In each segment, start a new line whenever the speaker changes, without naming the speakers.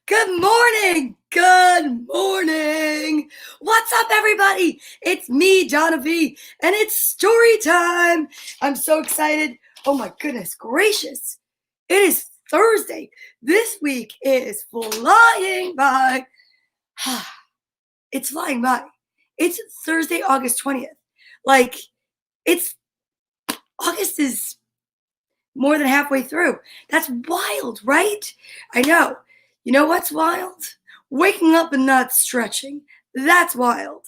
Good morning. Good morning. What's up, everybody? It's me, Donna Vee, and it's story time. I'm so excited. Oh my goodness gracious. It is Thursday. This week is flying by. It's flying by. It's Thursday, August 20th. Like, it's August is more than halfway through. That's wild, right? I know. You know what's wild? Waking up and not stretching. That's wild.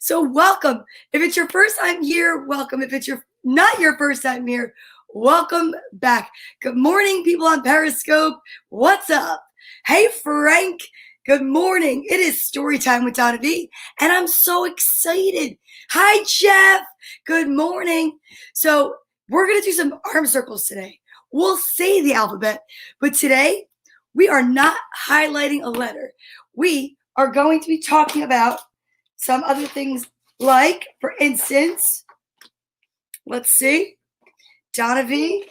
So welcome. If it's your first time here, welcome. If it's not your first time here, welcome back. Good morning, people on Periscope. What's up? Hey, Frank. Good morning. It is story time with Donna Vee, and I'm so excited. Hi, Jeff. Good morning. So we're going to do some arm circles today. We'll say the alphabet, but today we are not highlighting a letter. We are going to be talking about some other things like, for instance, let's see, Donna Vee.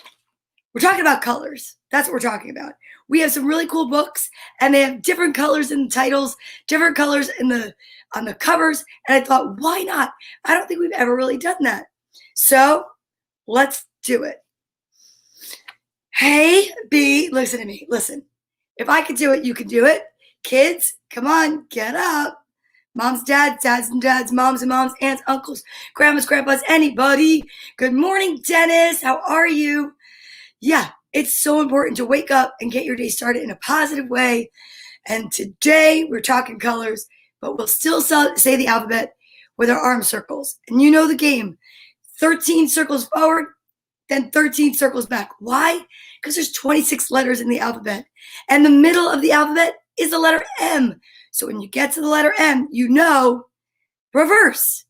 We're talking about colors. That's what we're talking about. We have some really cool books, and they have different colors in the titles, different colors on the covers, and I thought, why not? I don't think we've ever really done that. So let's do it. Hey, B, listen to me. Listen. If I could do it, you can do it. Kids, come on, get up. Moms, dads, dads and dads, moms and moms, aunts, uncles, grandmas, grandpas, anybody. Good morning, Dennis. How are you? Yeah, it's so important to wake up and get your day started in a positive way. And today we're talking colors, but we'll still say the alphabet with our arm circles. And you know the game. 13 circles forward, then 13 circles back. Why? Because there's 26 letters in the alphabet. And the middle of the alphabet is the letter M. So when you get to the letter M, you know reverse.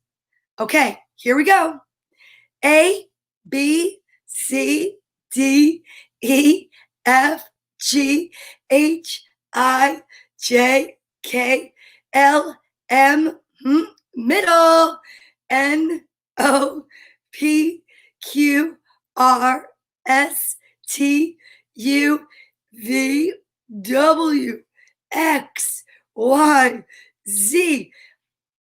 Okay, here we go. A, B, C, D, E, F, G, H, I, J, K, L, M, middle, N, O, P, Q, R, S, T, U, V, W, X, Y, Z.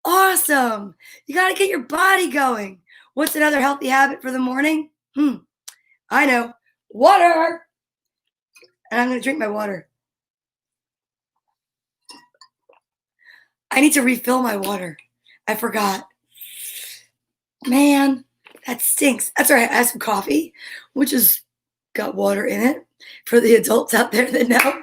Awesome. You got to get your body going. What's another healthy habit for the morning? I know. Water. And I'm going to drink my water. I need to refill my water. I forgot. Man, that stinks. That's all right. I have some coffee, which has got water in it for the adults out there that know.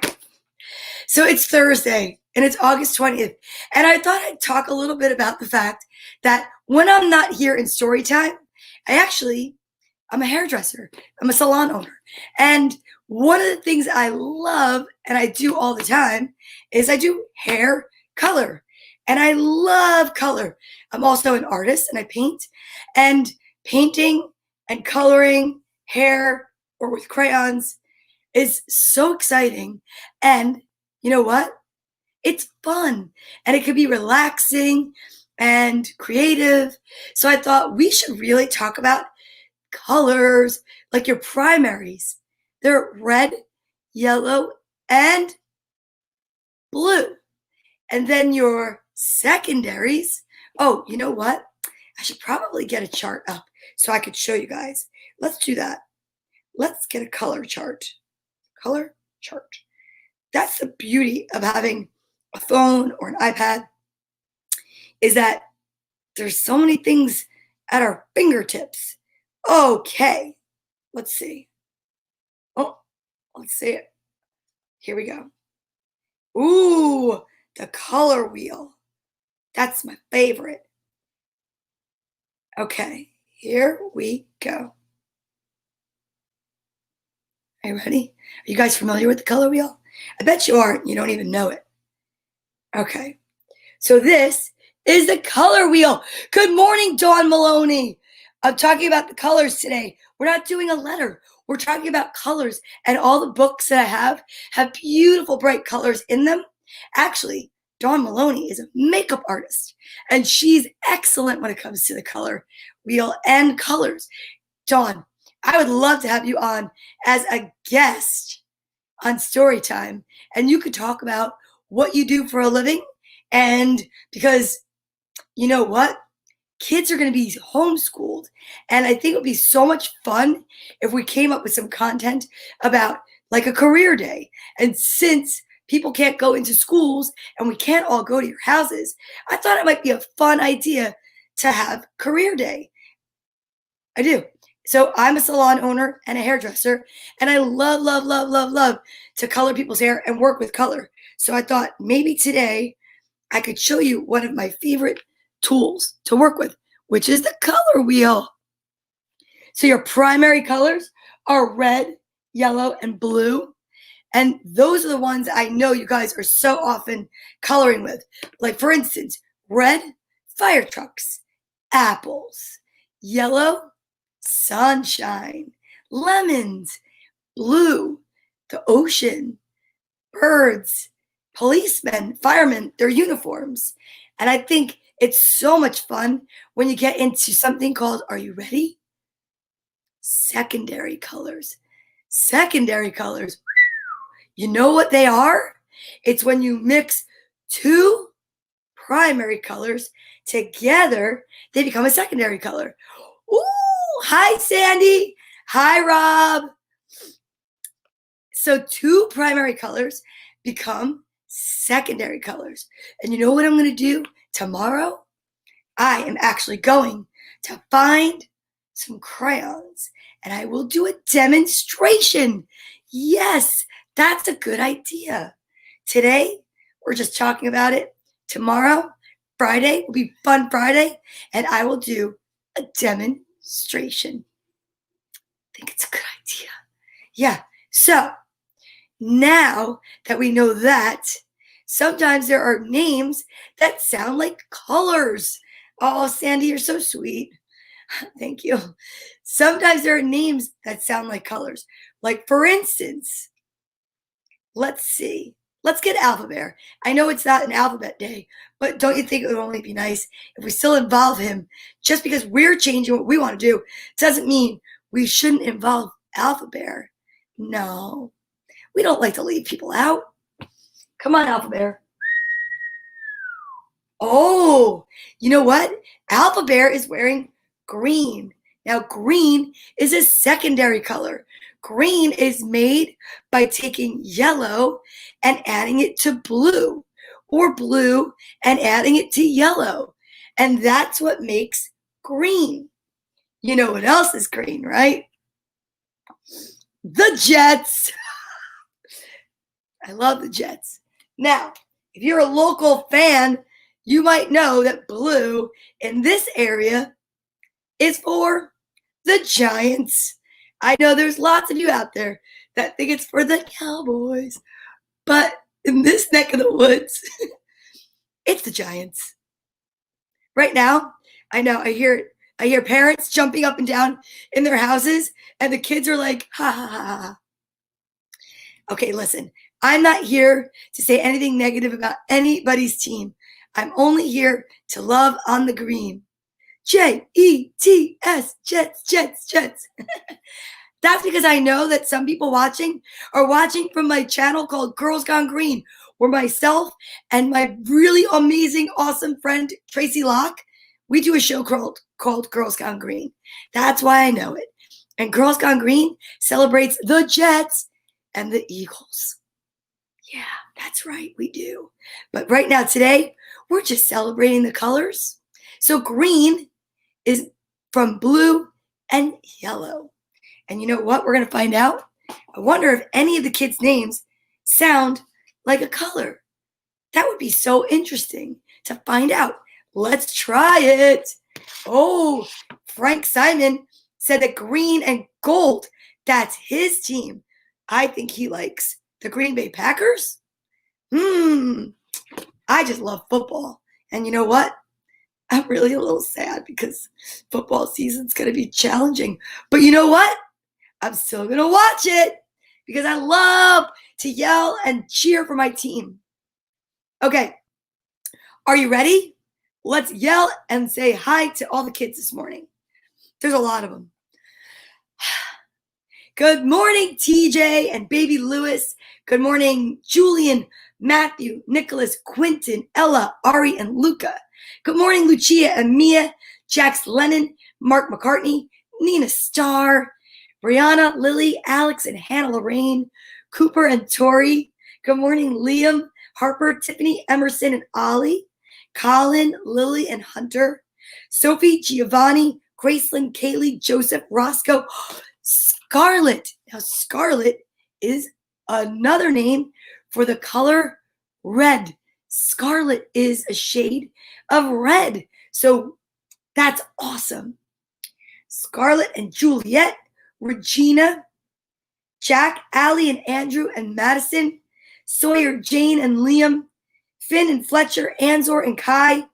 So it's Thursday and it's August 20th. And I thought I'd talk a little bit about the fact that when I'm not here in story time, I'm a hairdresser. I'm a salon owner. And one of the things I love and I do all the time is I do hair color. And I love color. I'm also an artist and I paint. And painting and coloring hair or with crayons is so exciting. And you know what? It's fun and it can be relaxing and creative. So I thought we should really talk about colors, like your primaries. They're red, yellow, and blue. And then your secondaries. Oh, you know what? I should probably get a chart up so I could show you guys. Let's do that. Let's get a color chart. Color chart. That's the beauty of having a phone or an iPad, is that there's so many things at our fingertips. Okay, let's see. Oh, let's see it. Here we go. Ooh, the color wheel. That's my favorite. Okay, here we go. Are you ready? Are you guys familiar with the color wheel? I bet you aren't. You don't even know it. Okay, so this is the color wheel. Good morning, Dawn Maloney. I'm talking about the colors today. We're not doing a letter. We're talking about colors, and all the books that I have beautiful, bright colors in them. Actually, Dawn Maloney is a makeup artist, and she's excellent when it comes to the color wheel and colors. Dawn, I would love to have you on as a guest on story time, and you could talk about what you do for a living. And because you know what? Kids are going to be homeschooled. And I think it would be so much fun if we came up with some content about like a career day. And since people can't go into schools and we can't all go to your houses, I thought it might be a fun idea to have career day. I do. So I'm a salon owner and a hairdresser, and I love, love, love, love, love to color people's hair and work with color. So I thought maybe today I could show you one of my favorite tools to work with, which is the color wheel. So your primary colors are red, yellow, and blue. And those are the ones I know you guys are so often coloring with. Like, for instance, red, fire trucks, apples, yellow, sunshine, lemons, blue, the ocean, birds, policemen, firemen, their uniforms. And I think it's so much fun when you get into something called, are you ready? Secondary colors. Secondary colors. You know what they are? It's when you mix two primary colors together, they become a secondary color. Ooh, hi, Sandy. Hi, Rob. So two primary colors become secondary colors. And you know what I'm going to do tomorrow? I am actually going to find some crayons and I will do a demonstration. Yes, that's a good idea. Today, we're just talking about it. Tomorrow, Friday, will be Fun Friday, and I will do a demonstration. I think it's a good idea. Yeah, so now that we know that, sometimes there are names that sound like colors. Oh, Sandy, you're so sweet. Thank you. Sometimes there are names that sound like colors. Like, for instance, let's see. Let's get Alpha Bear. I know it's not an alphabet day, but don't you think it would only be nice if we still involve him? Just because we're changing what we want to do doesn't mean we shouldn't involve Alpha Bear. No, we don't like to leave people out. Come on, Alpha Bear. Oh, you know what? Alpha Bear is wearing green. Now, green is a secondary color. Green is made by taking yellow and adding it to blue, or blue and adding it to yellow. And that's what makes green. You know what else is green, right? The Jets. I love the Jets. Now, if you're a local fan, you might know that blue in this area is for the Giants. I know there's lots of you out there that think it's for the Cowboys, but in this neck of the woods, it's the Giants. Right now, I know I hear parents jumping up and down in their houses, and the kids are like, ha ha ha ha. Okay, listen, I'm not here to say anything negative about anybody's team. I'm only here to love on the green. Jets, Jets, Jets, Jets. That's because I know that some people watching are watching from my channel called Girls Gone Green, where myself and my really amazing, awesome friend, Tracy Locke, we do a show called Girls Gone Green. That's why I know it. And Girls Gone Green celebrates the Jets and the Eagles. Yeah, that's right, we do. But right now, today, we're just celebrating the colors. So green is from blue and yellow. And you know what? We're going to find out. I wonder if any of the kids' names sound like a color. That would be so interesting to find out. Let's try it. Oh, Frank Simon said that green and gold, that's his team. I think he likes the Green Bay Packers. I just love football. And you know what? I'm really a little sad because football season's going to be challenging. But you know what? I'm still going to watch it because I love to yell and cheer for my team. Okay. Are you ready? Let's yell and say hi to all the kids this morning. There's a lot of them. Good morning, TJ and baby Lewis. Good morning, Julian, Matthew, Nicholas, Quentin, Ella, Ari, and Luca. Good morning, Lucia and Mia, Jax Lennon, Mark McCartney, Nina Starr, Brianna, Lily, Alex, and Hannah Lorraine, Cooper and Tori. Good morning, Liam, Harper, Tiffany, Emerson, and Ollie, Colin, Lily, and Hunter, Sophie, Giovanni, Graceland, Kaylee, Joseph, Roscoe, Scarlet. Now, Scarlet is another name for the color red. Scarlet is a shade of red. So that's awesome. Scarlet and Juliet, Regina, Jack, Allie, and Andrew, and Madison, Sawyer, Jane, and Liam, Finn and Fletcher, Anzor and Kai,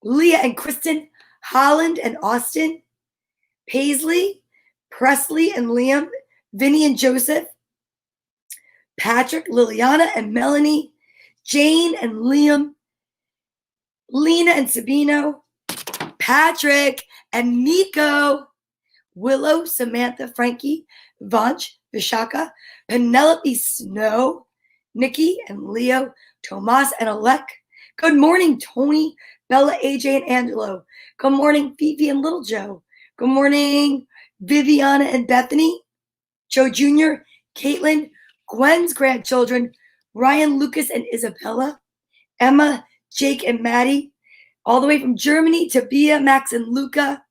Leah and Kristen, Holland and Austin, Paisley, Presley and Liam, Vinny and Joseph, Patrick, Liliana and Melanie, Jane and Liam, Lena and Sabino, Patrick and Nico, Willow, Samantha, Frankie, Vanch, Vishaka, Penelope Snow, Nikki and Leo, Tomas and Alec. Good morning, Tony, Bella, AJ, and Angelo. Good morning, Fifi and Little Joe. Good morning, Viviana and Bethany, Joe Jr., Caitlin, Gwen's grandchildren, Ryan, Lucas, and Isabella, Emma, Jake, and Maddie, all the way from Germany to Bia, Max, and Luca.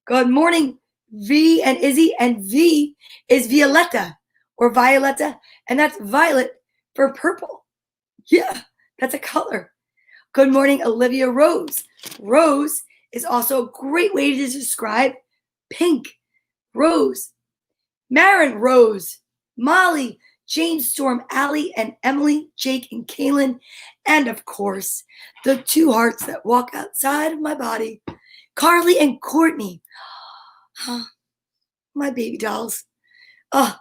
Good morning, V and Izzy, and V is Violetta or Violetta, and that's violet for purple. Yeah, that's a color. Good morning, Olivia Rose. Rose is also a great way to describe pink. Rose. Marin Rose. Molly, Jane, Storm, Allie, and Emily, Jake, and Kaylin. And of course, the two hearts that walk outside of my body, Carly and Courtney. My baby dolls. All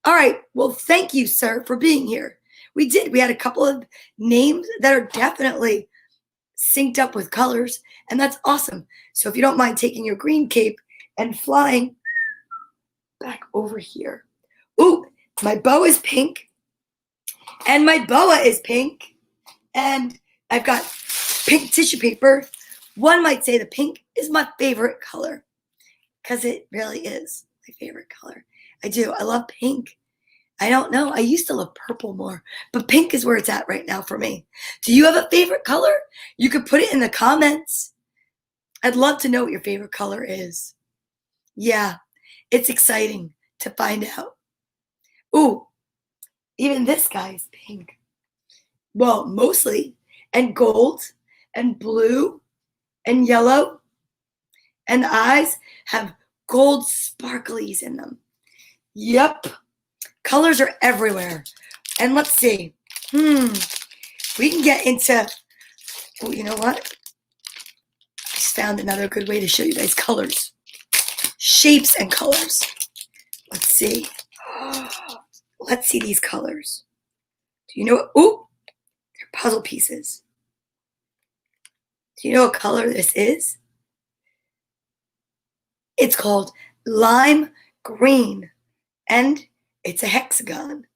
right. Well, thank you, sir, for being here. We did. We had a couple of names that are definitely synced up with colors, and that's awesome. So if you don't mind taking your green cape and flying back over here. Ooh, my bow is pink, and my boa is pink, and I've got pink tissue paper. One might say the pink is my favorite color, because it really is my favorite color. I do. I love pink. I don't know. I used to love purple more, but pink is where it's at right now for me. Do you have a favorite color? You could put it in the comments. I'd love to know what your favorite color is. Yeah, it's exciting to find out. Ooh, even this guy's pink. Well, mostly. And gold and blue and yellow. And the eyes have gold sparklies in them. Yep. Colors are everywhere. And let's see. We can get into, oh, you know what? I just found another good way to show you guys colors. Shapes and colors. Let's see. Let's see these colors. Do you know what? Ooh, they're puzzle pieces. Do you know what color this is? It's called lime green. And it's a hexagon.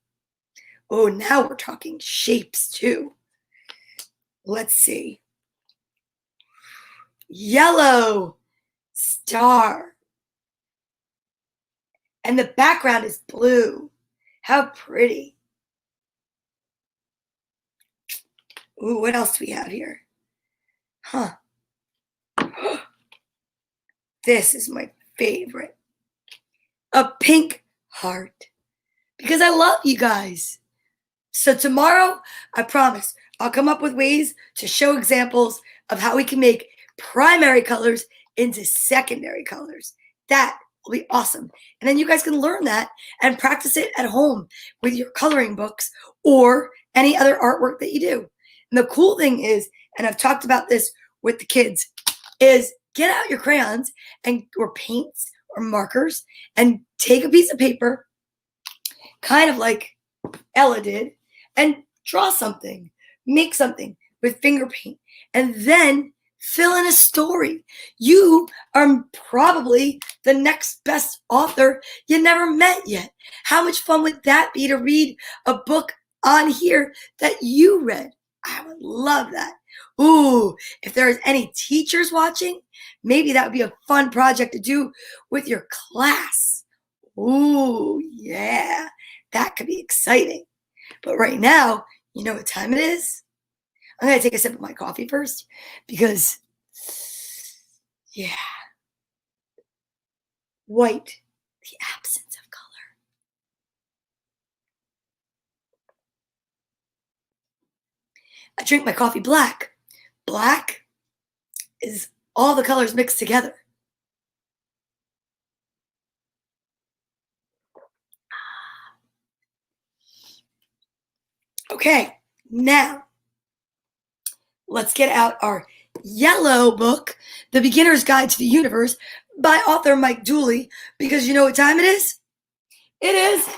Oh, now we're talking shapes too. Let's see. Yellow star. And the background is blue. How pretty. Ooh, what else do we have here? This is my favorite. A pink heart. Because I love you guys. So tomorrow, I promise, I'll come up with ways to show examples of how we can make primary colors into secondary colors. That will be awesome. And then you guys can learn that and practice it at home with your coloring books or any other artwork that you do. And the cool thing is, and I've talked about this with the kids, is get out your crayons and or paints or markers and take a piece of paper, kind of like Ella did, and draw something, make something with finger paint, and then Fill in a story. You are probably the next best author you never met yet. How much fun would that be to read a book on here that you read? I would love that. Ooh, if there's any teachers watching, maybe that would be a fun project to do with your class. Ooh, yeah, that could be exciting. But right now, you know what time it is? I'm going to take a sip of my coffee first because, yeah, white, the absence of color. I drink my coffee black. Black is all the colors mixed together. Okay, now let's get out our yellow book, The Beginner's Guide to the Universe by author Mike Dooley, because you know what time it is? It is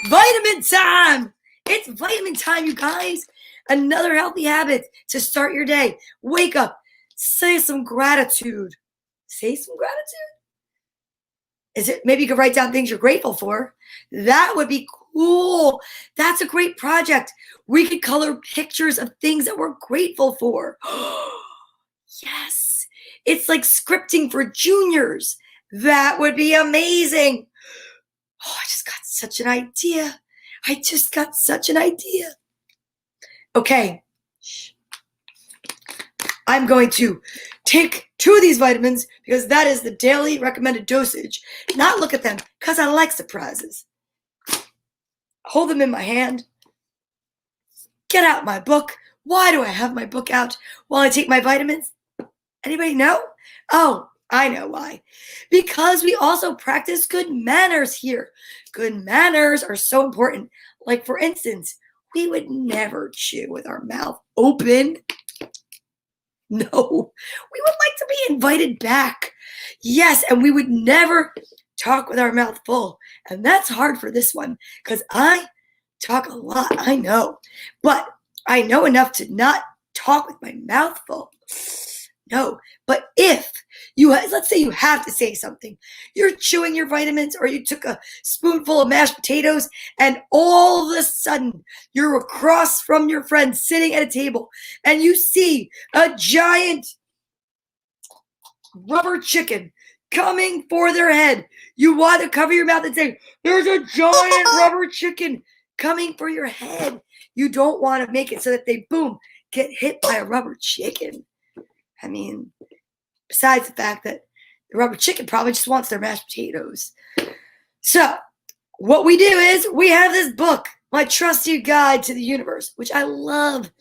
vitamin time. It's vitamin time, you guys. Another healthy habit to start your day. Wake up, say some gratitude. Say some gratitude? Is it maybe you could write down things you're grateful for? That would be cool. That's a great project. We could color pictures of things that we're grateful for. Yes. It's like scripting for juniors. That would be amazing. Oh, I just got such an idea. Okay. I'm going to take 2 of these vitamins because that is the daily recommended dosage. Not look at them because I like surprises. Hold them in my hand. Get out my book. Why do I have my book out while I take my vitamins? Anybody know? Oh, I know why. Because we also practice good manners here. Good manners are so important. Like, for instance, we would never chew with our mouth open. No, we would like to be invited back. Yes, and we would never talk with our mouth full. And that's hard for this one because I talk a lot, I know. But I know enough to not talk with my mouth full. No, but if you, let's say you have to say something, you're chewing your vitamins or you took a spoonful of mashed potatoes and all of a sudden you're across from your friend sitting at a table and you see a giant rubber chicken coming for their head. You want to cover your mouth and say, there's a giant rubber chicken coming for your head. You don't want to make it so that they, boom, get hit by a rubber chicken. I mean, besides the fact that the rubber chicken probably just wants their mashed potatoes. So what we do is we have this book, My Trusty Guide to the Universe, which I love.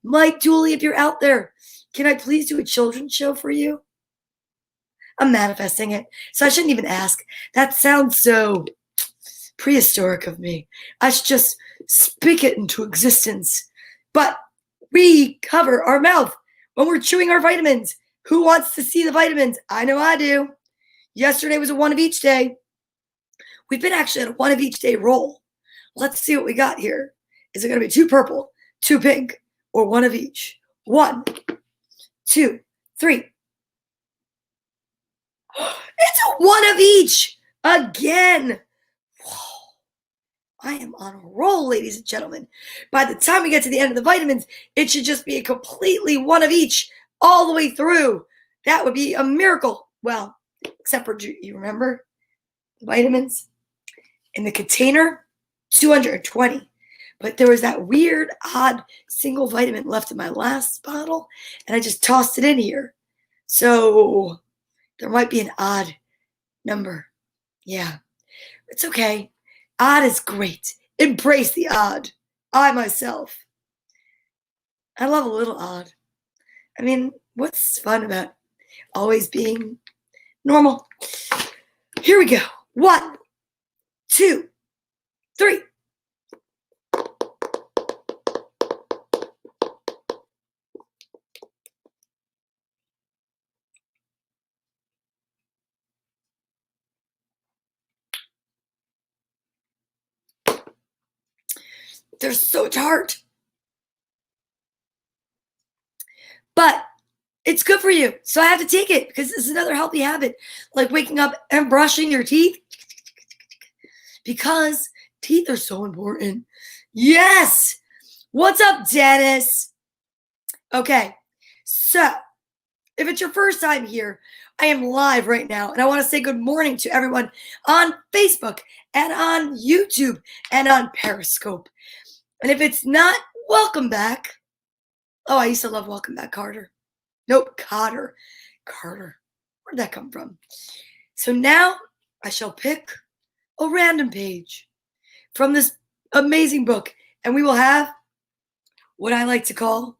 Mike Dooley, if you're out there, can I please do a children's show for you? I'm manifesting it, so I shouldn't even ask. That sounds so prehistoric of me. I should just speak it into existence. But we cover our mouth when we're chewing our vitamins. Who wants to see the vitamins? I know I do. Yesterday was a one of each day. We've been actually at a one of each day roll. Let's see what we got here. Is it going to be 2 purple, 2 pink, or 1 of each? 1, 2, 3. It's a 1 of each again. Whoa. I am on a roll, ladies and gentlemen. By the time we get to the end of the vitamins, it should just be a completely 1 of each all the way through. That would be a miracle. Well, except for, you remember the vitamins in the container? 220. But there was that weird, odd single vitamin left in my last bottle, and I just tossed it in here. So there might be an odd number. Yeah, it's okay. Odd is great. Embrace the odd. I myself, I love a little odd. I mean, what's fun about always being normal? Here we go. 1, 2, 3. They're so tart. But It's good for you. So I have to take it because it's another healthy habit, like waking up and brushing your teeth, because teeth are so important. Yes. What's up, Dennis? Okay. So if it's your first time here, I am live right now, and I want to say good morning to everyone on Facebook and on YouTube and on Periscope. And if it's not, welcome back. Oh, I used to love Welcome Back, Carter. Nope, Cotter. Carter. Where'd that come from? So now I shall pick a random page from this amazing book, and we will have what I like to call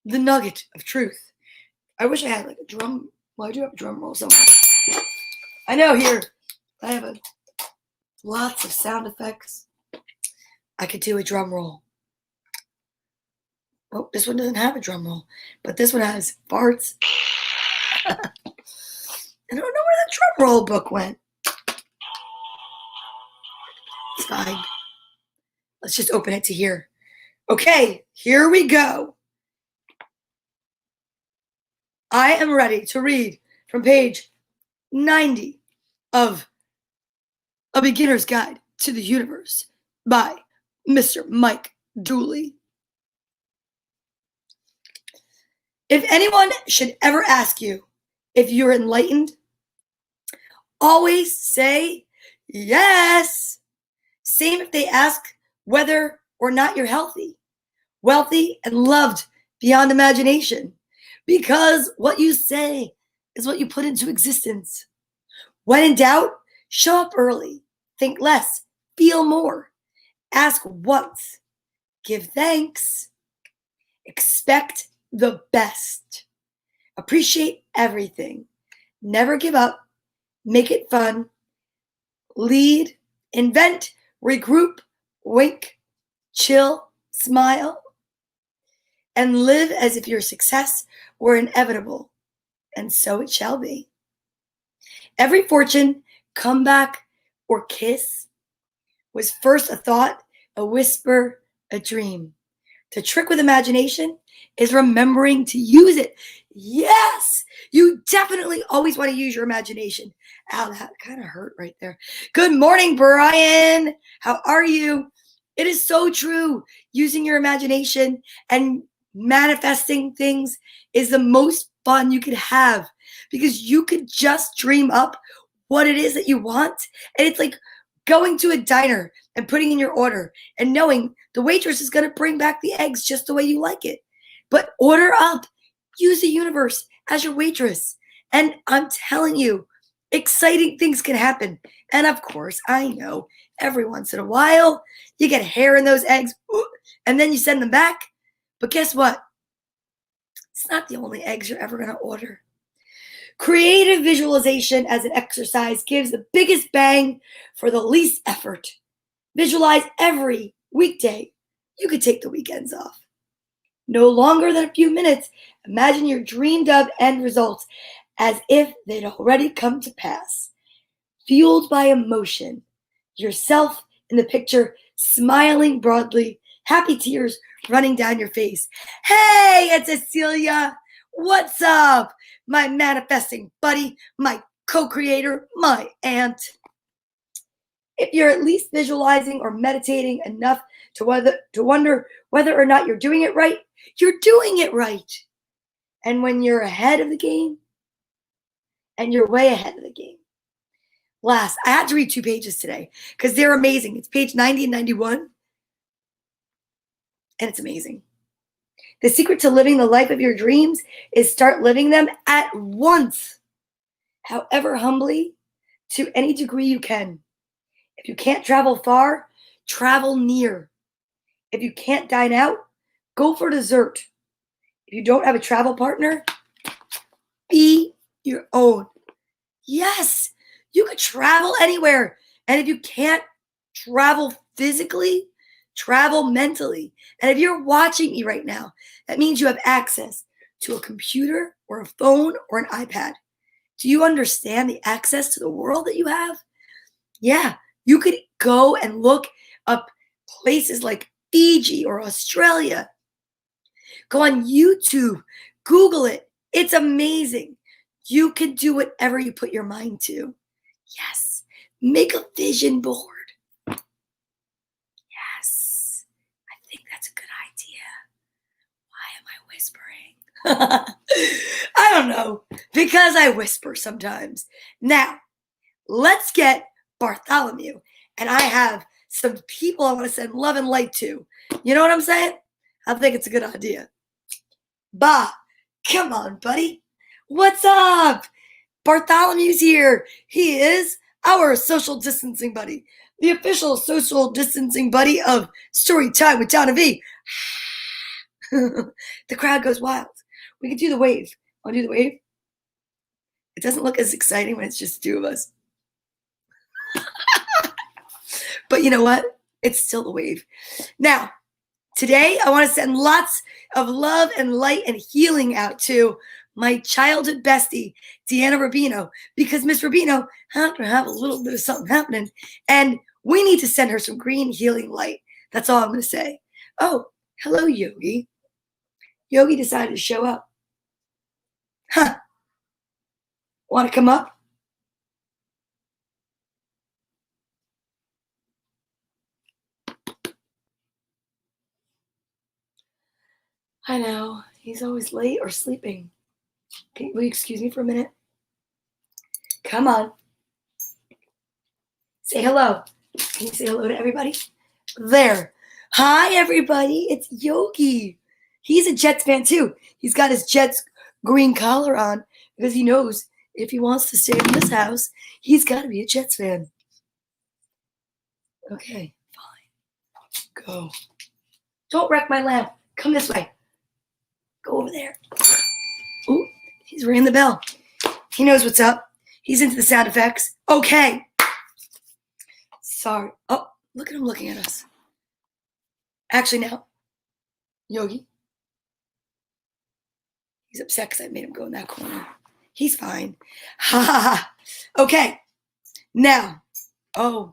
the nugget of truth. I wish I had like a drum. Well, I do have a drum roll somewhere. I know here I have lots of sound effects. I could do a drum roll. Oh, this one doesn't have a drum roll, but this one has farts. I don't know where the drum roll book went. It's fine. Let's just open it to here. Okay, here we go. I am ready to read from page 90 of A Beginner's Guide to the Universe by Mr. Mike Dooley. If anyone should ever ask you if you're enlightened, always say yes. Same if they ask whether or not you're healthy, wealthy, and loved beyond imagination. Because what you say is what you put into existence. When in doubt, show up early, think less, feel more, ask once, give thanks, expect the best, appreciate everything, never give up, make it fun, lead, invent, regroup, wink, chill, smile, and live as if your success were inevitable, and so it shall be. Every fortune, comeback, or kiss was first a thought, a whisper, a dream. To trick with imagination is remembering to use it. Yes, you definitely always want to use your imagination. Ow, that kind of hurt right there. Good morning, Brian. How are you? It is so true. Using your imagination and manifesting things is the most fun you could have, because you could just dream up what it is that you want. And it's like going to a diner and putting in your order and knowing the waitress is going to bring back the eggs just the way you like it. But order up, use the universe as your waitress. And I'm telling you, exciting things can happen. And of course, I know every once in a while you get hair in those eggs and then you send them back. But guess what? It's not the only eggs you're ever going to order. Creative visualization as an exercise gives the biggest bang for the least effort. Visualize every weekday. You could take the weekends off. No longer than a few minutes, imagine your dreamed up end results as if they'd already come to pass. Fueled by emotion, yourself in the picture, smiling broadly, happy tears running down your face. Hey, it's Cecilia. What's up? My manifesting buddy, my co-creator, my aunt. If you're at least visualizing or meditating enough to wonder whether or not you're doing it right, you're doing it right. And when you're ahead of the game, and you're way ahead of the game. Last, I had to read 2 pages today because they're amazing. It's page 90 and 91. And it's amazing. The secret to living the life of your dreams is start living them at once, however humbly, to any degree you can. If you can't travel far, travel near. If you can't dine out, go for dessert. If you don't have a travel partner, be your own. Yes, you could travel anywhere. And if you can't travel physically, travel mentally. And if you're watching me right now, that means you have access to a computer or a phone or an iPad. Do you understand the access to the world that you have? Yeah, you could go and look up places like Fiji or Australia. Go on YouTube, Google it, It's amazing. You can do whatever you put your mind to. Yes. Make a vision board. Yes. I think that's a good idea. Why am I whispering? I don't know. Because I whisper sometimes. Now, let's get Bartholomew. And I have some people I want to send love and light to. You know what I'm saying? I think it's a good idea. Bah, come on, buddy. What's up? Bartholomew's here. He is our social distancing buddy, the official social distancing buddy of Story Time with Donna Vee. The crowd goes wild. We can do the wave. Want to do the wave? It doesn't look as exciting when it's just the two of us. But you know what? It's still the wave. Now, today I want to send lots of love and light and healing out to my childhood bestie, Deanna Rubino, because Miss Rubino had to have a little bit of something happening, and we need to send her some green healing light. That's all I'm going to say. Oh, hello, Yogi. Yogi decided to show up. Huh. Want to come up? I know. He's always late or sleeping. Will you excuse me for a minute? Come on. Say hello. Can you say hello to everybody? There. Hi, everybody. It's Yogi. He's a Jets fan, too. He's got his Jets green collar on because he knows if he wants to stay in this house, he's got to be a Jets fan. Okay, fine. Go. Don't wreck my lamp. Come this way. Go over there. Ooh, he's ringing the bell. He knows what's up. He's into the sound effects. Okay. Sorry. Oh, look at him looking at us. Actually, now, Yogi. He's upset because I made him go in that corner. He's fine. Ha ha ha. Okay. Now. Oh,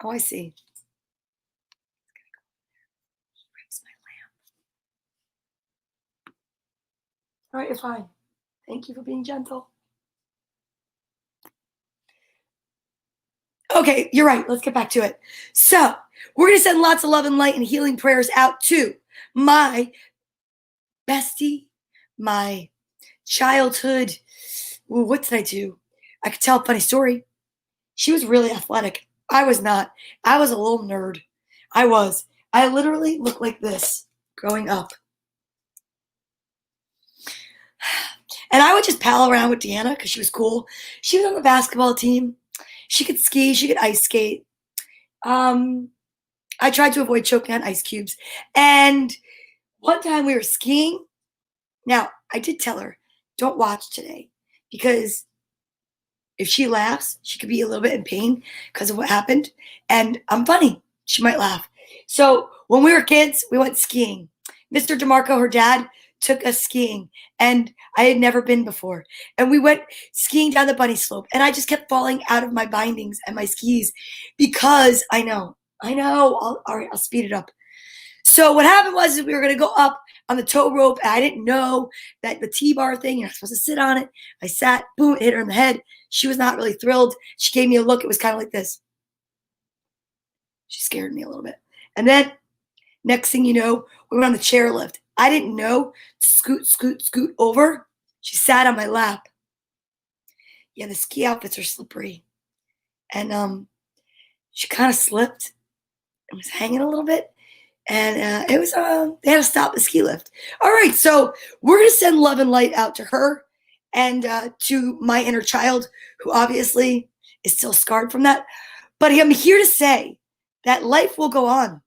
I see. He breaks my lamp. All right, you're fine. Thank you for being gentle. Okay, you're right. Let's get back to it. So, we're going to send lots of love and light and healing prayers out to my bestie, my childhood. Ooh, what did I do? I could tell a funny story. She was really athletic. I was not. I was a little nerd. I was. I literally looked like this growing up. And I would just pal around with Deanna because she was cool. She was on the basketball team. She could ski. She could ice skate. I tried to avoid choking on ice cubes. And one time we were skiing. Now, I did tell her, don't watch today because if she laughs, she could be a little bit in pain because of what happened. And I'm funny. She might laugh. So when we were kids, we went skiing. Mr. DeMarco, her dad, took us skiing. And I had never been before. And we went skiing down the bunny slope. And I just kept falling out of my bindings and my skis because I know. All right, I'll speed it up. So what happened was we were going to go up on the tow rope. And I didn't know that the T-bar thing, you're not supposed to sit on it. I sat, boom, hit her in the head. She was not really thrilled. She gave me a look. It was kind of like this. She scared me a little bit. And then next thing you know, we went on the chairlift. I didn't know to scoot over. She sat on my lap. Yeah, the ski outfits are slippery. And she kind of slipped and was hanging a little bit. And it was, they had to stop the ski lift. All right, so we're going to send love and light out to her and to my inner child, who obviously is still scarred from that. But I'm here to say that life will go on.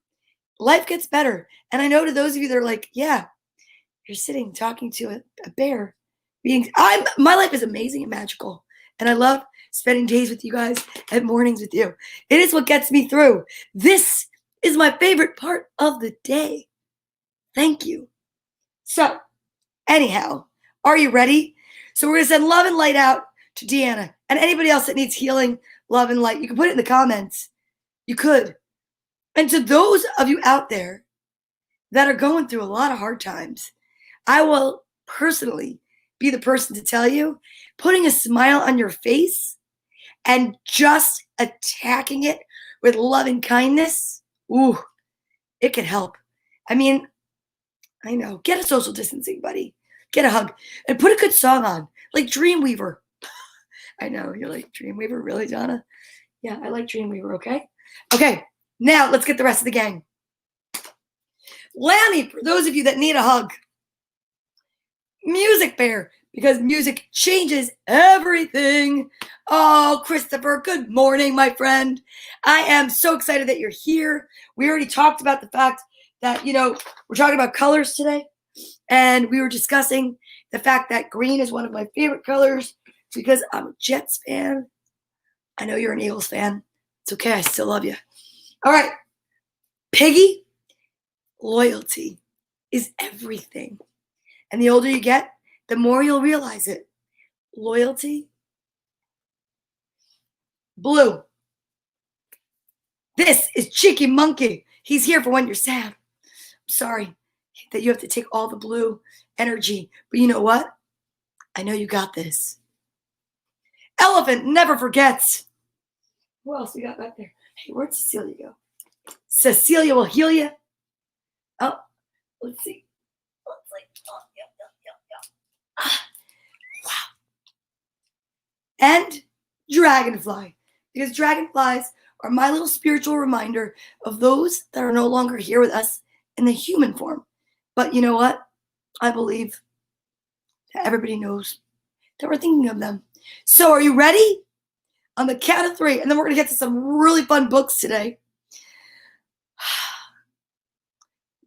Life gets better. And I know to those of you that are like, yeah, you're sitting talking to a bear. My life is amazing and magical. And I love spending days with you guys and mornings with you. It is what gets me through. This is my favorite part of the day. Thank you. So, anyhow, are you ready? So we're going to send love and light out to Deanna and anybody else that needs healing, love, and light. You can put it in the comments. You could. And to those of you out there that are going through a lot of hard times, I will personally be the person to tell you, putting a smile on your face and just attacking it with love and kindness, ooh, it can help. I mean, I know. Get a social distancing buddy. Get a hug. And put a good song on, like Dreamweaver. I know, you're like, Dreamweaver? Really, Donna? Yeah, I like Dreamweaver, okay? Okay, now let's get the rest of the gang. Lammy, for those of you that need a hug. Music Bear, because music changes everything. Oh, Christopher, good morning, my friend. I am so excited that you're here. We already talked about the fact that, we're talking about colors today. And we were discussing the fact that green is one of my favorite colors because I'm a Jets fan. I know you're an Eagles fan. It's okay. I still love you. All right. Piggy, loyalty is everything. And the older you get, the more you'll realize it. Loyalty. Blue. This is Cheeky Monkey. He's here for when you're sad. I'm sorry that you have to take all the blue energy. But you know what? I know you got this. Elephant never forgets. Who else we got back there? Hey, where'd Cecilia go? Cecilia will heal you. Oh, let's see. Oh, yeah. Wow. And dragonfly. Because dragonflies are my little spiritual reminder of those that are no longer here with us in the human form. But you know what? I believe that everybody knows that we're thinking of them. So are you ready? On the count of 3, and then we're going to get to some really fun books today.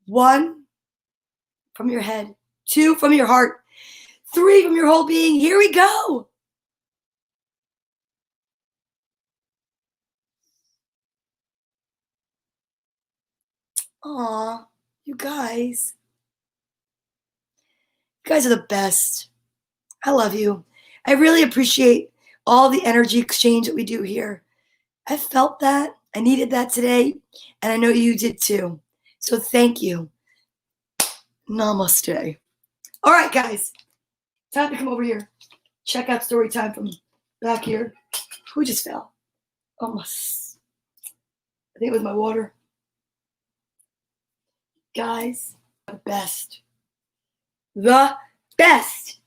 1 from your head, 2 from your heart, 3 from your whole being. Here we go. Aw, you guys. You guys are the best. I love you. I really appreciate all the energy exchange that we do here. I felt that. I needed that today, and I know you did too. So thank you. Namaste. All right, guys. Time to come over here. Check out story time from back here. Who just fell? Almost. I think it was my water. Guys, the best. The best.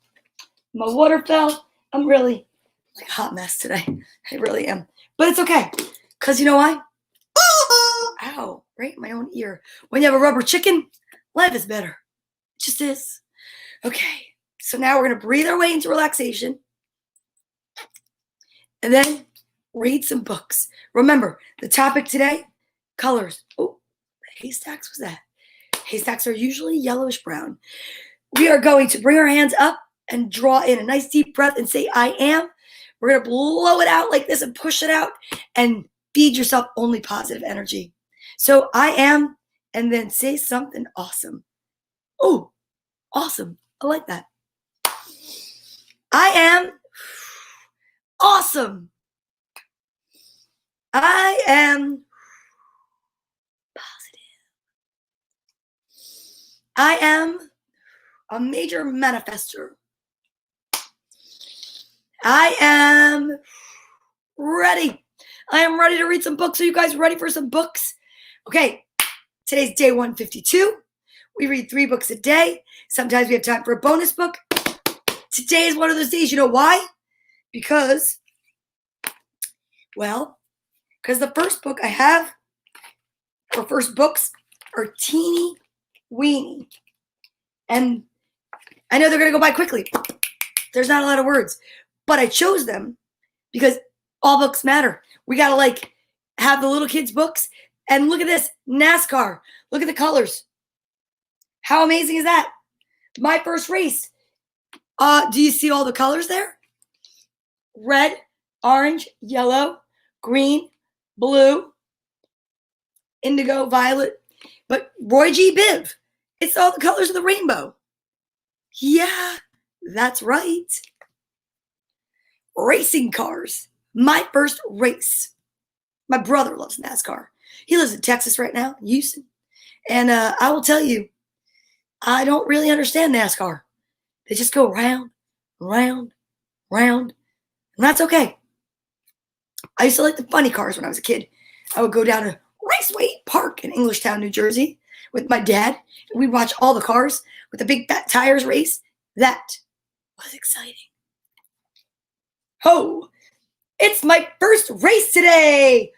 My water fell. I'm really like a hot mess today. I really am. But it's okay. Because you know why? Ow, right in my own ear. When you have a rubber chicken, life is better. It just is. Okay. So now we're going to breathe our way into relaxation. And then read some books. Remember, the topic today, colors. Oh, haystacks was that? Haystacks are usually yellowish brown. We are going to bring our hands up and draw in a nice deep breath and say, I am. We're going to blow it out like this and push it out and feed yourself only positive energy. So I am, and then say something awesome. Oh, awesome. I like that. I am awesome. I am positive. I am a major manifester. I am ready. I am ready to read some books. Are you guys ready for some books? Okay, today's day 152. We read 3 books a day. Sometimes we have time for a bonus book. Today is one of those days. You know why? Because the first book I have, or first books, are teeny weeny. And I know they're going to go by quickly. There's not a lot of words. But I chose them because all books matter. We got to have the little kids' books. And look at this, NASCAR. Look at the colors. How amazing is that? My first race. Do you see all the colors there? Red, orange, yellow, green, blue, indigo, violet. But Roy G. Biv, it's all the colors of the rainbow. Yeah, that's right. Racing cars. My first race. My brother loves NASCAR. He lives in Texas right now, Houston. And I will tell you, I don't really understand NASCAR. They just go round, round, round, and that's okay. I used to like the funny cars when I was a kid. I would go down to Raceway Park in Englishtown, New Jersey with my dad, and we'd watch all the cars with the big fat tires race. That was exciting. Ho! It's my first race today!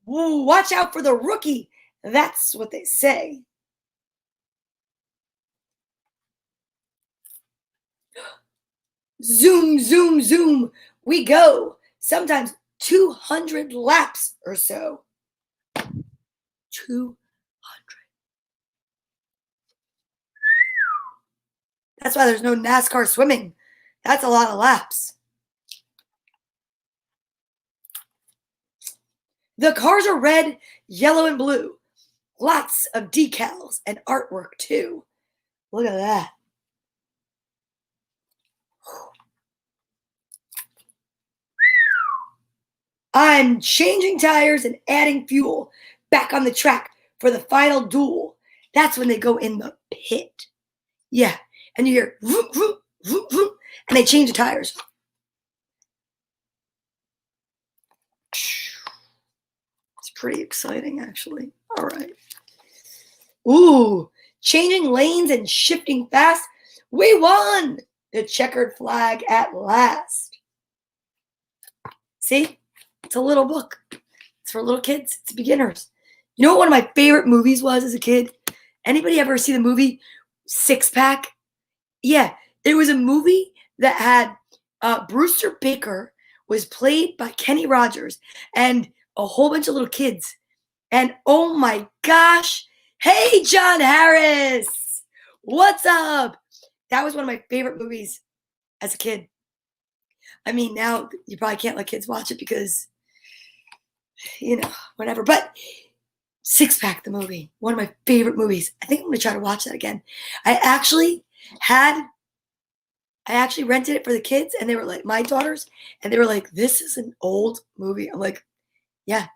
Ooh, watch out for the rookie. That's what they say. Zoom, zoom, zoom, we go. Sometimes 200 laps or so. 200. That's why there's no NASCAR swimming. That's a lot of laps. The cars are red, yellow, and blue. Lots of decals and artwork, too. Look at that. I'm changing tires and adding fuel back on the track for the final duel. That's when they go in the pit. Yeah, and you hear vroom, vroom, vroom, vroom, and they change the tires. It's pretty exciting, actually. All right. Ooh, changing lanes and shifting fast. We won the checkered flag at last. See? It's a little book. It's for little kids. It's beginners. You know what one of my favorite movies was as a kid? Anybody ever see the movie Six Pack? Yeah, it was a movie that had Brewster Baker was played by Kenny Rogers and a whole bunch of little kids. And oh my gosh, hey, John Harris, what's up? That was one of my favorite movies as a kid. I mean, now you probably can't let kids watch it because, you know, whatever. But Six Pack, the movie, one of my favorite movies. I think I'm going to try to watch that again. I actually rented it for the kids, and they were like, my daughters, and they were like, this is an old movie. I'm like, yeah,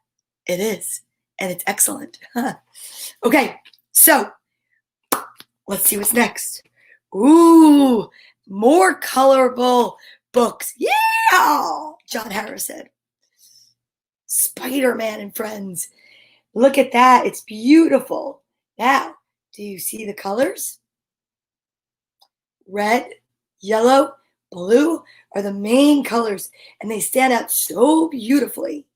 it is. And it's excellent. Okay, so let's see what's next. Ooh, more colorful books. Yeah, John Harris said. Spider-Man and Friends. Look at that. It's beautiful. Now, do you see the colors? Red, yellow, blue are the main colors, and they stand out so beautifully.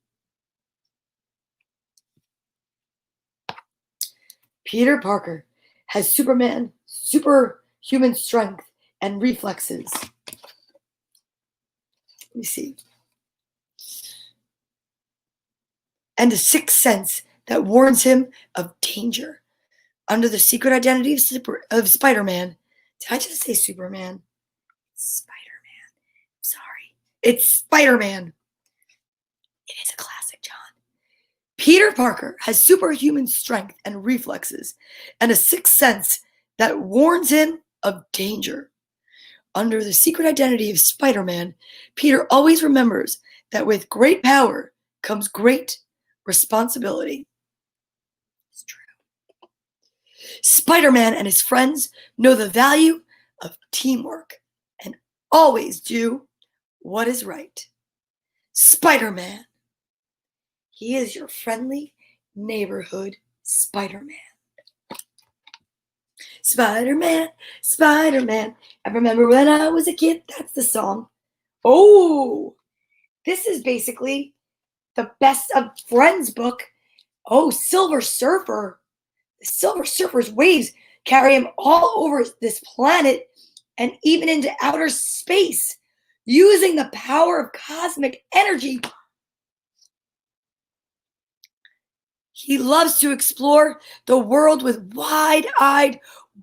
Peter Parker has superhuman strength and reflexes. Let me see. And a sixth sense that warns him of danger. Under the secret identity of Spider-Man. Did I just say Superman? Spider-Man. Sorry. It's Spider-Man. It is a classic, John. Peter Parker has superhuman strength and reflexes and a sixth sense that warns him of danger. Under the secret identity of Spider-Man, Peter always remembers that with great power comes great responsibility. It's true. Spider-Man and his friends know the value of teamwork and always do what is right. Spider-Man. He is your friendly neighborhood Spider-Man. Spider-Man, Spider-Man. I remember when I was a kid. That's the song. Oh, this is basically the Best of Friends book. Oh, Silver Surfer. The Silver Surfer's waves carry him all over this planet and even into outer space, using the power of cosmic energy. He loves to explore the world with wide-eyed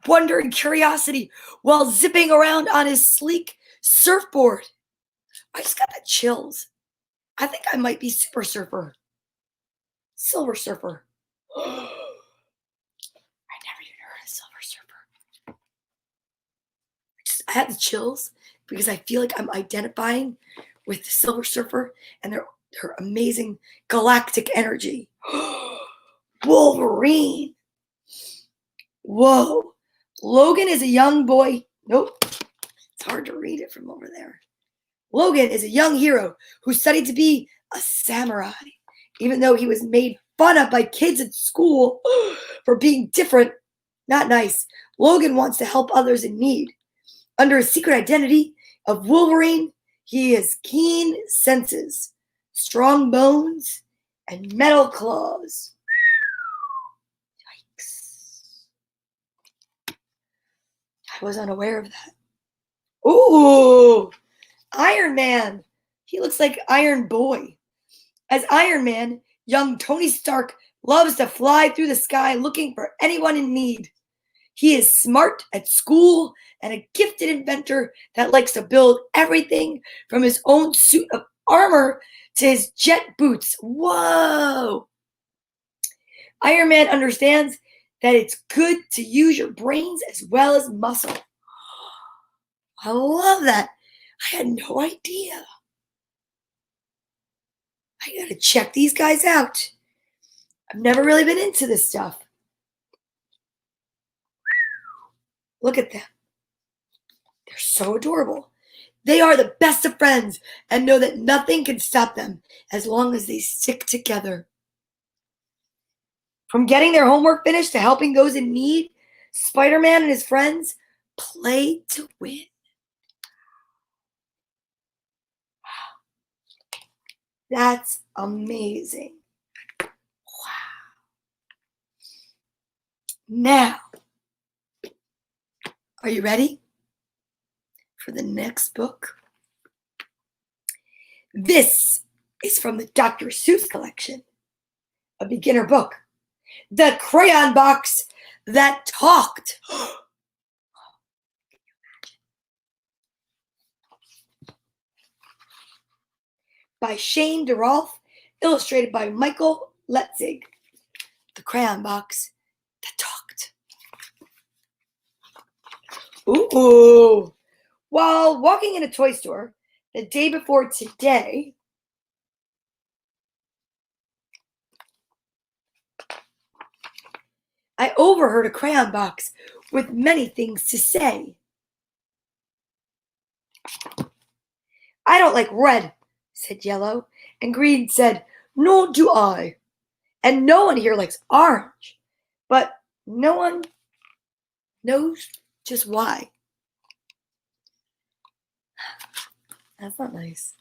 wonder and curiosity while zipping around on his sleek surfboard. I just got the chills. I think I might be Super Surfer. Silver Surfer. I never even heard of Silver Surfer. I have the chills because I feel like I'm identifying with the Silver Surfer and their amazing galactic energy. Wolverine. Whoa. Logan is a young boy. Nope. It's It's hard to read it from over there. Logan is a young hero who studied to be a samurai, even though he was made fun of by kids at school for being different. Not nice. Logan wants to help others in need. Under his secret identity of Wolverine, he has keen senses, strong bones, and metal claws. Yikes. I was unaware of that. Ooh, Iron Man. He looks like Iron Boy. As Iron Man, young Tony Stark loves to fly through the sky looking for anyone in need. He is smart at school and a gifted inventor that likes to build everything from his own suit of armor to his jet boots. Whoa! Iron Man understands that it's good to use your brains as well as muscle. I love that. I had no idea. I gotta check these guys out. I've never really been into this stuff. Look at them. They're so adorable. They are the best of friends and know that nothing can stop them as long as they stick together. From getting their homework finished to helping those in need, Spider-Man and his friends play to win. That's amazing. Wow. Now, are you ready for the next book? This is from the Dr. Seuss collection, a beginner book, The Crayon Box That Talked. By Shane DeRolf, illustrated by Michael Letzig. The Crayon Box That Talked. Ooh. While walking in a toy store the day before today, I overheard a crayon box with many things to say. I don't like red, said Yellow, and Green said, nor do I. And no one here likes orange, but no one knows just why. That's not nice.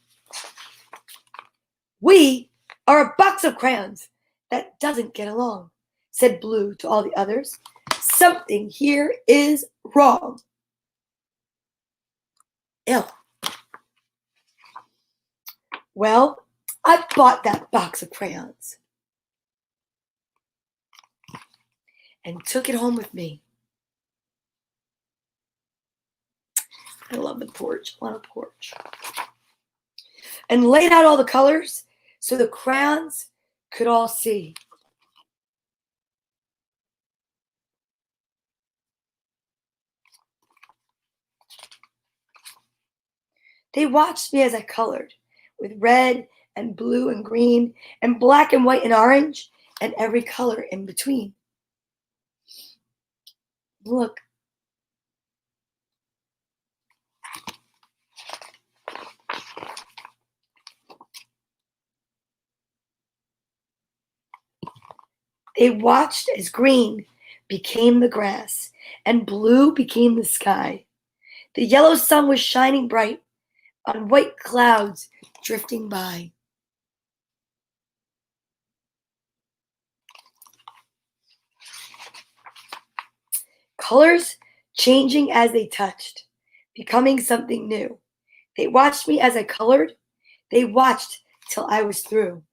We are a box of crayons that doesn't get along, said Blue to all the others. Something here is wrong. Ill. Well, I bought that box of crayons and took it home with me. I love the porch. I love the porch. And laid out all the colors so the crayons could all see. They watched me as I colored with red and blue and green and black and white and orange and every color in between. Look. They watched as green became the grass and blue became the sky. The yellow sun was shining bright on white clouds drifting by. Colors changing as they touched, becoming something new. They watched me as I colored. They watched till I was through.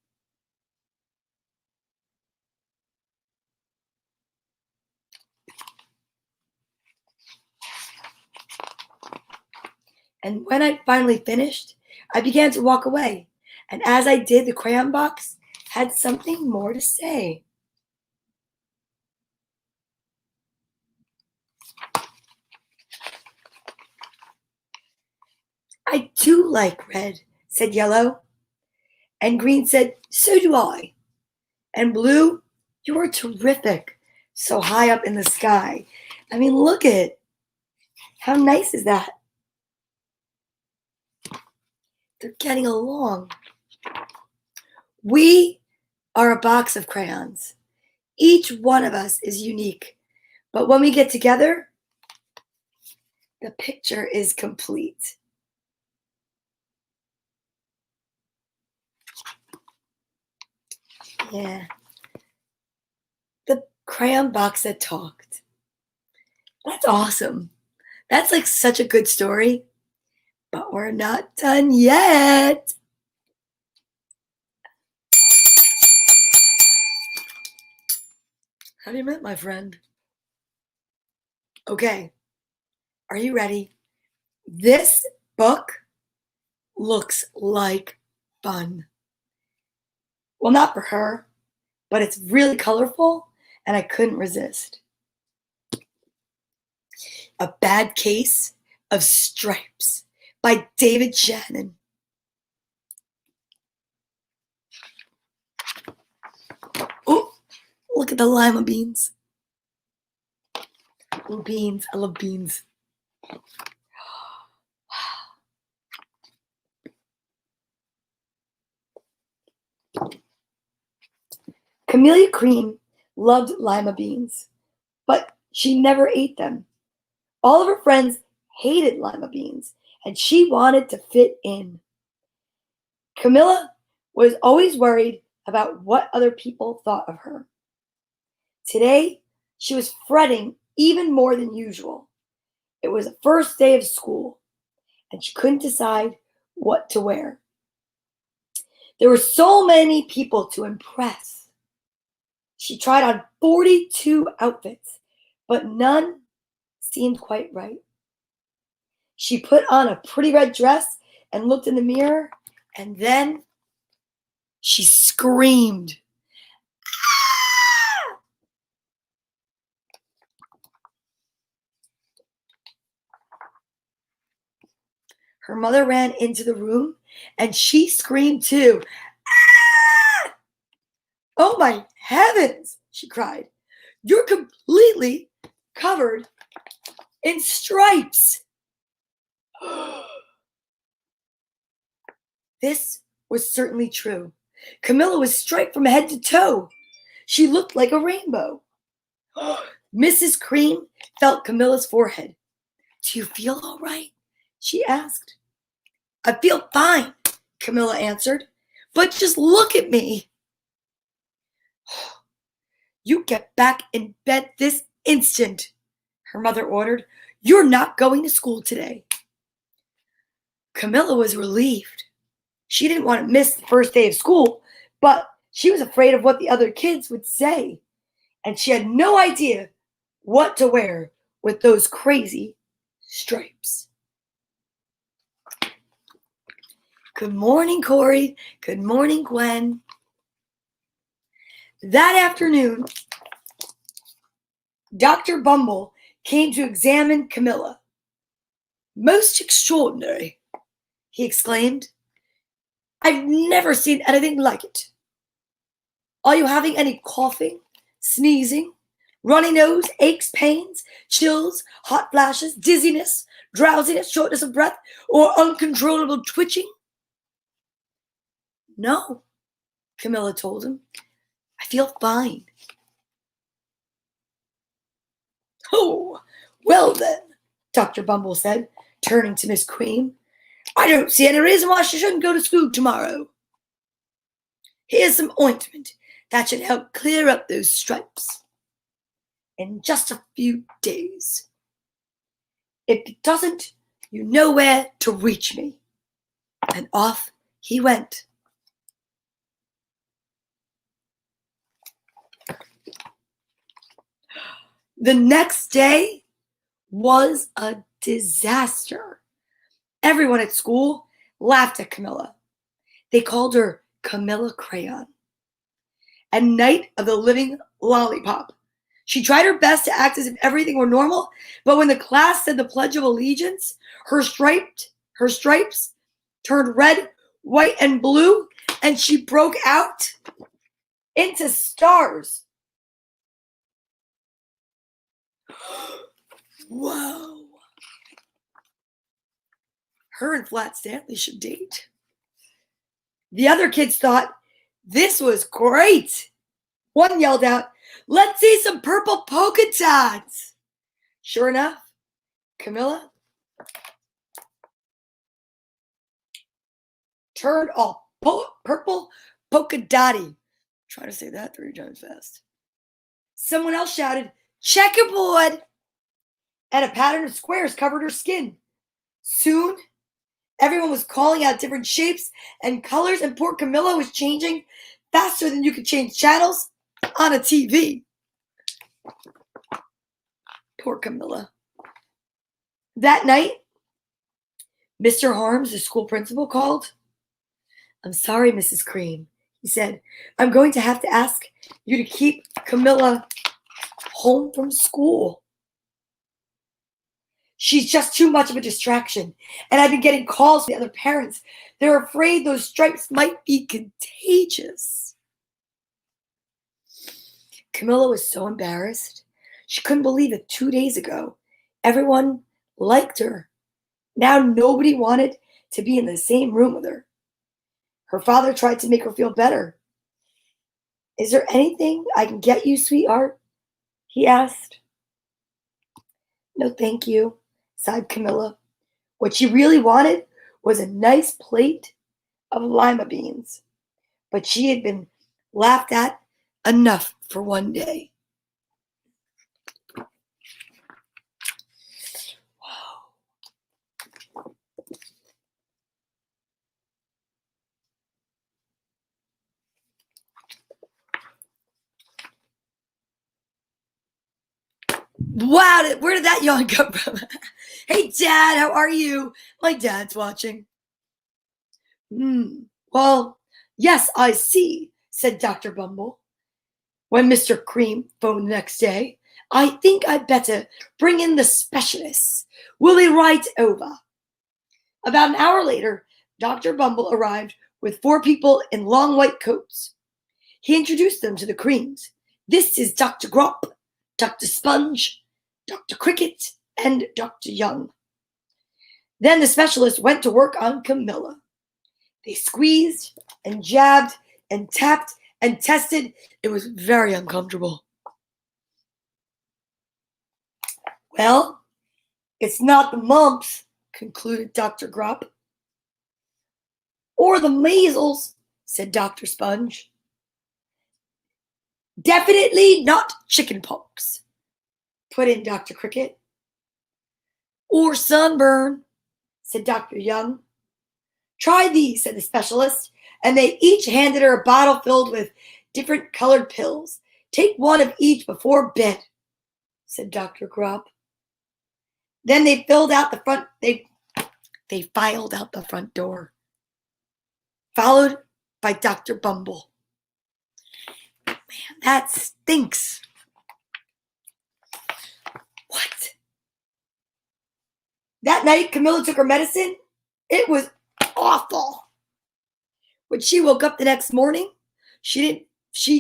And when I finally finished, I began to walk away. And as I did, the crayon box had something more to say. I do like red, said Yellow. And Green said, so do I. And Blue, you are terrific, so high up in the sky. I mean, look at it. How nice is that? They're getting along. We are a box of crayons. Each one of us is unique. But when we get together, the picture is complete. Yeah. The crayon box that talked. That's awesome. That's like such a good story. But we're not done yet. How do you met, my friend? Okay. Are you ready? This book looks like fun. Well, not for her, but it's really colorful and I couldn't resist. A Bad Case of Stripes by David Shannon. Oh, look at the lima beans. Ooh, beans. I love beans. Camellia Cream loved lima beans, but she never ate them. All of her friends hated lima beans, and she wanted to fit in. Camilla was always worried about what other people thought of her. Today, she was fretting even more than usual. It was the first day of school, and she couldn't decide what to wear. There were so many people to impress. She tried on 42 outfits, but none seemed quite right. She put on a pretty red dress and looked in the mirror, and then she screamed. Ah! Her mother ran into the room, and she screamed too. Ah! Oh my heavens, she cried. You're completely covered in stripes. This was certainly true. Camilla was striped from head to toe. She looked like a rainbow. Mrs. Cream felt Camilla's forehead. Do you feel all right? She asked. I feel fine, Camilla answered. But just look at me. You get back in bed this instant, her mother ordered. You're not going to school today. Camilla was relieved. She didn't want to miss the first day of school, but she was afraid of what the other kids would say. And she had no idea what to wear with those crazy stripes. Good morning, Corey. Good morning, Gwen. That afternoon, Dr. Bumble came to examine Camilla. Most extraordinary, he exclaimed. I've never seen anything like it. Are you having any coughing, sneezing, runny nose, aches, pains, chills, hot flashes, dizziness, drowsiness, shortness of breath, or uncontrollable twitching? No, Camilla told him. I feel fine. Oh, well then, Dr. Bumble said, turning to Miss Cream. I don't see any reason why she shouldn't go to school tomorrow. Here's some ointment that should help clear up those stripes in just a few days. If it doesn't, you know where to reach me. And off he went. The next day was a disaster. Everyone at school laughed at Camilla. They called her Camilla Crayon, a knight of the living lollipop. She tried her best to act as if everything were normal, but when the class said the Pledge of Allegiance, her stripes turned red, white, and blue, and she broke out into stars. Whoa. Her and Flat Stanley should date. The other kids thought this was great. One yelled out, "Let's see some purple polka dots." Sure enough, Camilla turned all purple polka dotty. Try to say that 3 times fast. Someone else shouted, "Checkerboard!" and a pattern of squares covered her skin. Soon, everyone was calling out different shapes and colors, and poor Camilla was changing faster than you could change channels on a TV. Poor Camilla. That night, Mr. Harms, the school principal, called. "I'm sorry, Mrs. Cream," he said. "I'm going to have to ask you to keep Camilla home from school. She's just too much of a distraction. And I've been getting calls from the other parents. They're afraid those stripes might be contagious." Camilla was so embarrassed. She couldn't believe it. 2 days ago, everyone liked her. Now nobody wanted to be in the same room with her. Her father tried to make her feel better. "Is there anything I can get you, sweetheart?" he asked. "No, thank you," sighed Camilla. What she really wanted was a nice plate of lima beans. But she had been laughed at enough for one day. Wow, where did that yawn come from? "Hey, Dad, how are you?" "My dad's watching." Well, yes, I see," said Dr. Bumble. When Mr. Cream phoned the next day, "I think I'd better bring in the specialists. We'll be right over." About an hour later, Dr. Bumble arrived with 4 people in long white coats. He introduced them to the Creams. "This is Dr. Grop, Dr. Sponge, Dr. Cricket, and Dr. Young." Then the specialist went to work on Camilla. They squeezed and jabbed and tapped and tested. It was very uncomfortable. "Well, it's not the mumps," concluded Dr. Grop. "Or the measles," said Dr. Sponge. "Definitely not chicken pox," put in Dr. Cricket. "Or sunburn," said Dr. Young. "Try these," said the specialist, and they each handed her a bottle filled with different colored pills. "Take one of each before bed," said Dr. Grop. Then they filed out the front door, followed by Dr. Bumble. Man, that stinks. What? That night, Camilla took her medicine. It was awful. When she woke up the next morning, she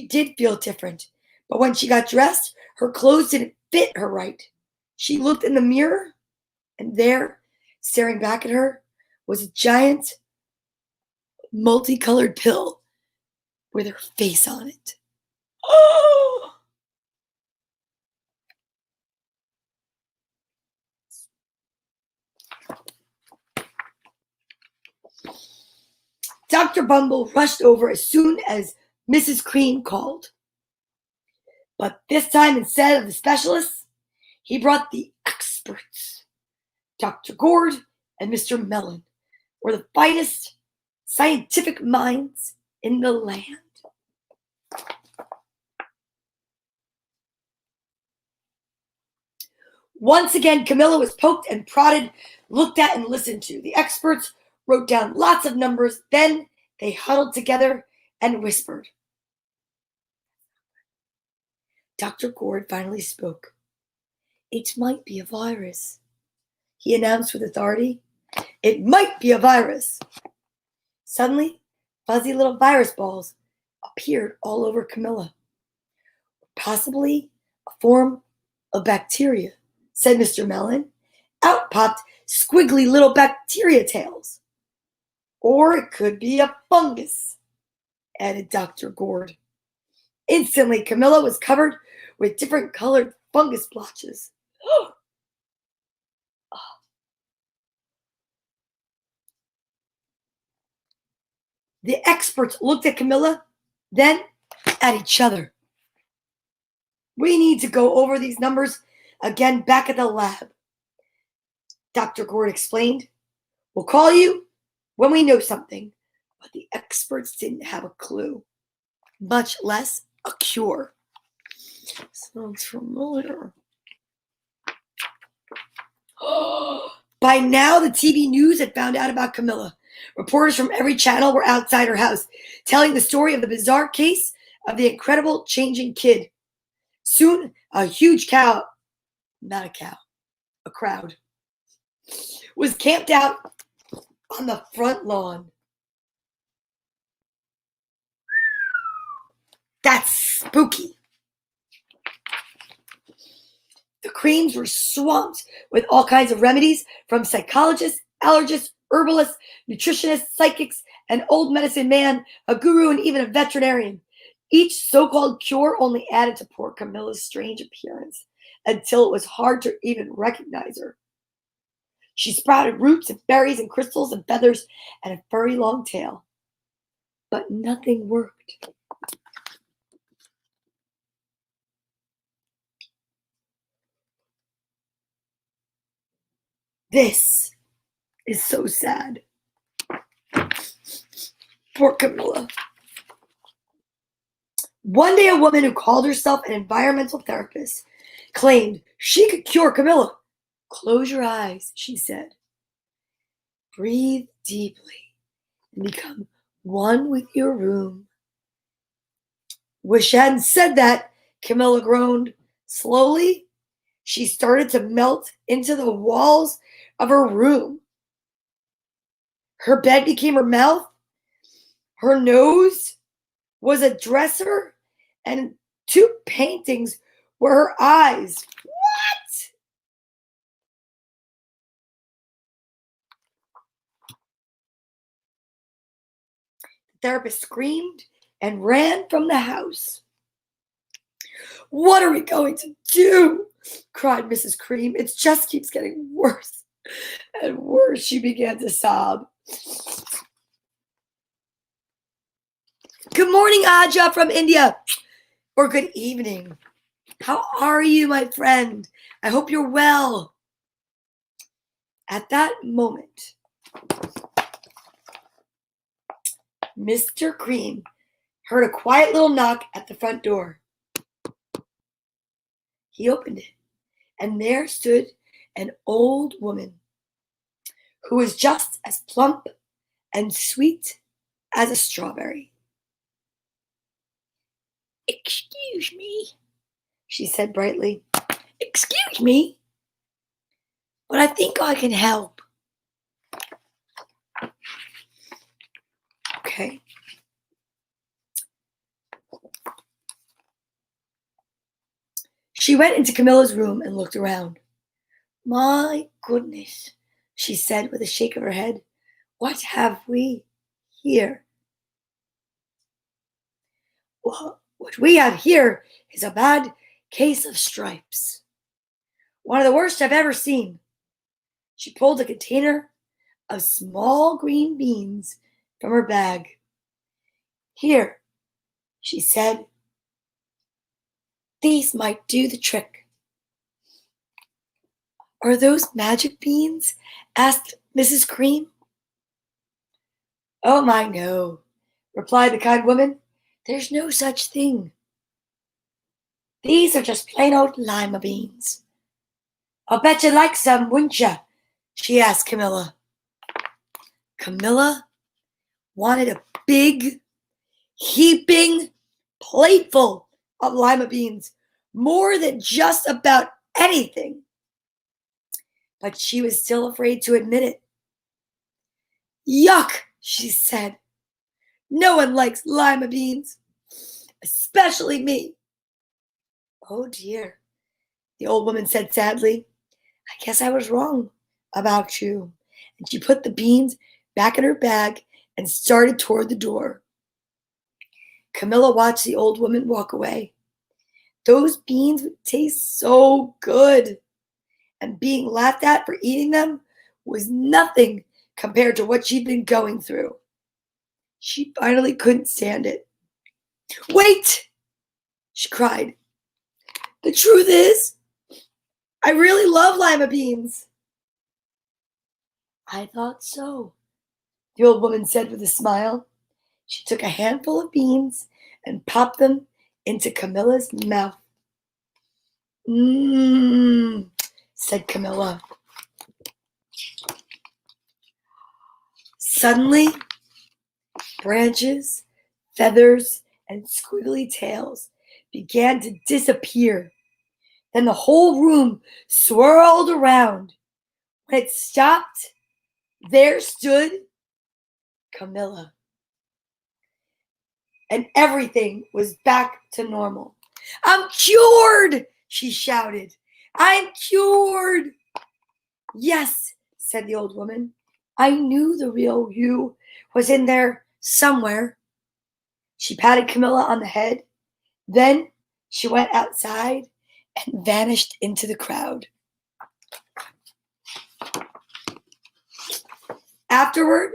did feel different. But when she got dressed, her clothes didn't fit her right. She looked in the mirror, and there, staring back at her, was a giant, multicolored pill with her face on it. Oh! Dr. Bumble rushed over as soon as Mrs. Cream called. But this time, instead of the specialists, he brought the experts. Dr. Gord and Mr. Mellon were the finest scientific minds in the land. Once again, Camilla was poked and prodded, looked at and listened to. The experts wrote down lots of numbers. Then they huddled together and whispered. Dr. Gord finally spoke. "It might be a virus," he announced with authority. "It might be a virus." Suddenly, fuzzy little virus balls appeared all over Camilla. "Possibly a form of bacteria," said Mr. Mellon. Out popped squiggly little bacteria tails. Or it could be a fungus, added Dr. Gord. Instantly, Camilla was covered with different colored fungus blotches. The experts looked at Camilla, then at each other. We need to go over these numbers again back at the lab, Dr. Gord explained. We'll call you when we know something. But the experts didn't have a clue, much less a cure. Sounds familiar. By now, the TV news had found out about Camilla. Reporters from every channel were outside her house, telling the story of the bizarre case of the incredible changing kid. Soon, a huge crowd, a crowd, was camped out on the front lawn. That's spooky. The creams were swamped with all kinds of remedies from psychologists, allergists, herbalists, nutritionists, psychics, an old medicine man, a guru, and even a veterinarian. Each so-called cure only added to poor Camilla's strange appearance until it was hard to even recognize her. She sprouted roots and berries and crystals and feathers and a furry long tail. But nothing worked. This is so sad. Poor Camilla. One day, a woman who called herself an environmental therapist claimed she could cure Camilla. Close your eyes, she said. Breathe deeply and become one with your room. Wish I hadn't said that, Camilla groaned. Slowly, she started to melt into the walls of her room. Her bed became her mouth. Her nose was a dresser, and two paintings were her eyes. What? The therapist screamed and ran from the house. What are we going to do? Cried Mrs. Cream. It just keeps getting worse and worse. She began to sob. Good morning, Aja from India. Or good evening. How are you, my friend? I hope you're well. At that moment, Mr. Cream heard a quiet little knock at the front door. He opened it, and there stood an old woman who was just as plump and sweet as a strawberry. Excuse me, she said brightly. Excuse me, but I think I can help. Okay. She went into Camilla's room and looked around. My goodness, she said with a shake of her head. What have we here? Well, what we have here is a bad case of stripes. One of the worst I've ever seen. She pulled a container of small green beans from her bag. Here, she said. These might do the trick. Are those magic beans? Asked Mrs. Cream. Oh my, no, replied the kind woman. There's no such thing. These are just plain old lima beans. I'll bet you'd like some, wouldn't you? She asked Camilla. Camilla wanted a big, heaping plateful of lima beans, more than just about anything. But she was still afraid to admit it. Yuck, she said. No one likes lima beans, especially me. Oh dear, the old woman said sadly. I guess I was wrong about you. And she put the beans back in her bag and started toward the door. Camilla watched the old woman walk away. Those beans would taste so good, and being laughed at for eating them was nothing compared to what she'd been going through. She finally couldn't stand it. "Wait!" she cried. "The truth is, I really love lima beans." "I thought so," the old woman said with a smile. She took a handful of beans and popped them into Camilla's mouth. "Mmm," said Camilla. Suddenly, branches, feathers, and squiggly tails began to disappear. Then the whole room swirled around. When it stopped, there stood Camilla. And everything was back to normal. "I'm cured!" she shouted. "I'm cured!" "Yes," said the old woman. "I knew the real you was in there somewhere." She patted Camilla on the head. Then she went outside and vanished into the crowd. Afterward,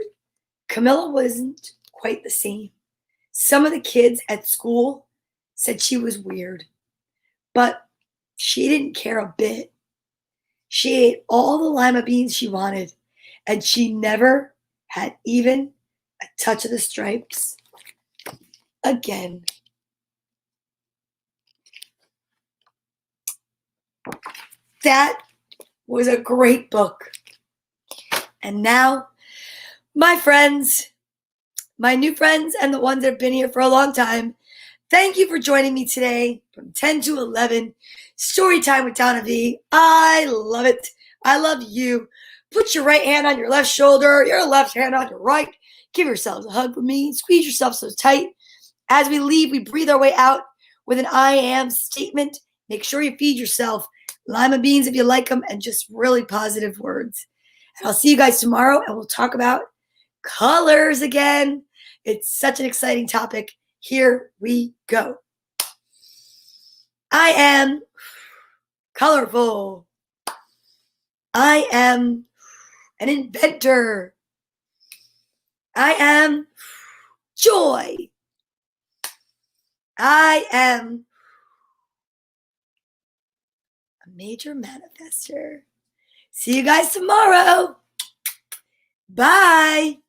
Camilla wasn't quite the same. Some of the kids at school said she was weird, but she didn't care a bit. She ate all the lima beans she wanted, and she never had even a touch of the stripes again. That was a great book. And now, my friends, my new friends, and the ones that have been here for a long time, thank you for joining me today from 10 to 11. Story time with Donna Vee. I love it. I love you. Put your right hand on your left shoulder, your left hand on your right. Give yourselves a hug from me. Squeeze yourself so tight. As we leave, we breathe our way out with an I am statement. Make sure you feed yourself lima beans if you like them, and just really positive words. And I'll see you guys tomorrow, and we'll talk about colors again. It's such an exciting topic. Here we go. I am colorful. I am an inventor. I am joy. I am a major manifester. See you guys tomorrow. Bye.